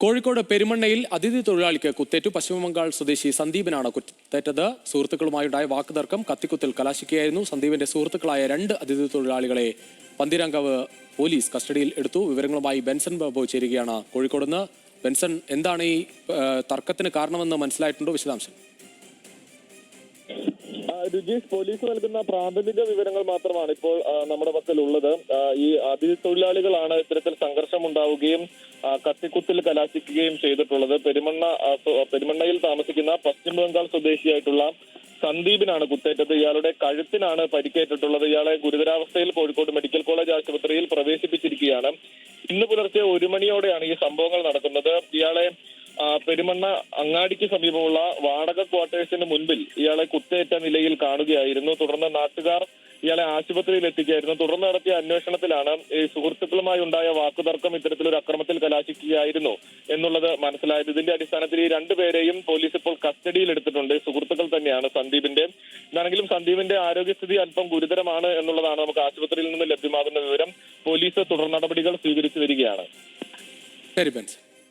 കോഴിക്കോട് പെരുമണ്ണയിൽ അതിഥി തൊഴിലാളിക്ക് കുത്തേറ്റു. പശ്ചിമബംഗാൾ സ്വദേശി സന്ദീപിനാണ് കുത്തേറ്റത്. സുഹൃത്തുക്കളുമായുണ്ടായ വാക്കുതർക്കം കത്തിക്കുത്തിൽ കലാശിക്കുകയായിരുന്നു. സന്ദീപിന്റെ സുഹൃത്തുക്കളായ 2 അതിഥി തൊഴിലാളികളെ പന്തീരാങ്കാവ് പോലീസ് കസ്റ്റഡിയിൽ എടുത്തു. വിവരങ്ങളുമായി ബെൻസൺ ബാബു ചേരുകയാണ് കോഴിക്കോട് നിന്ന്. ബെൻസൺ, എന്താണ് ഈ തർക്കത്തിന് കാരണമെന്ന് മനസ്സിലായിട്ടുണ്ടോ? വിശദാംശം. രുജീഷ്, പോലീസ് നൽകുന്ന പ്രാഥമിക വിവരങ്ങൾ മാത്രമാണ് ഇപ്പോൾ നമ്മുടെ പക്കലുള്ളത്. ഈ അതിഥി തൊഴിലാളികളാണ് ഇത്തരത്തിൽ സംഘർഷം ഉണ്ടാവുകയും കത്തിക്കുത്തിൽ കലാശിക്കുകയും ചെയ്തിട്ടുള്ളത്. പെരുമണ്ണയിൽ താമസിക്കുന്ന പശ്ചിമ ബംഗാൾ സ്വദേശിയായിട്ടുള്ള സന്ദീപിനാണ് കുത്തേറ്റത്. ഇയാളുടെ കഴുത്തിനാണ് പരിക്കേറ്റിട്ടുള്ളത്. ഇയാളെ ഗുരുതരാവസ്ഥയിൽ കോഴിക്കോട് മെഡിക്കൽ കോളേജ് ആശുപത്രിയിൽ പ്രവേശിപ്പിച്ചിരിക്കുകയാണ്. ഇന്ന് പുലർച്ചെ 1 മണിയോടെയാണ് ഈ സംഭവങ്ങൾ നടക്കുന്നത്. ഇയാളെ പെരുമണ്ണ അങ്ങാടിക്ക് സമീപമുള്ള വാടക ക്വാർട്ടേഴ്സിന് മുൻപിൽ ഇയാളെ കുത്തേറ്റ നിലയിൽ കാണുകയായിരുന്നു. തുടർന്ന് നാട്ടുകാർ ഇയാളെ ആശുപത്രിയിൽ എത്തിക്കുകയായിരുന്നു. തുടർന്ന് നടത്തിയ അന്വേഷണത്തിലാണ് ഈ സുഹൃത്തുക്കളുമായി ഉണ്ടായ വാക്കുതർക്കം ഇത്തരത്തിലൊരു അക്രമത്തിൽ കലാശിക്കുകയായിരുന്നു എന്നുള്ളത് മനസ്സിലായത്. ഇതിന്റെ അടിസ്ഥാനത്തിൽ ഈ 2 പേരെയും പോലീസ് ഇപ്പോൾ കസ്റ്റഡിയിൽ എടുത്തിട്ടുണ്ട്. സുഹൃത്തുക്കൾ തന്നെയാണ് സന്ദീപിന്റെ. ഇതാണെങ്കിലും സന്ദീപിന്റെ ആരോഗ്യസ്ഥിതി അല്പം ഗുരുതരമാണ് എന്നുള്ളതാണ് നമുക്ക് ആശുപത്രിയിൽ നിന്ന് ലഭ്യമാകുന്ന വിവരം. പോലീസ് തുടർ നടപടികൾ സ്വീകരിച്ചു വരികയാണ്. ശരി ബെൻസ്.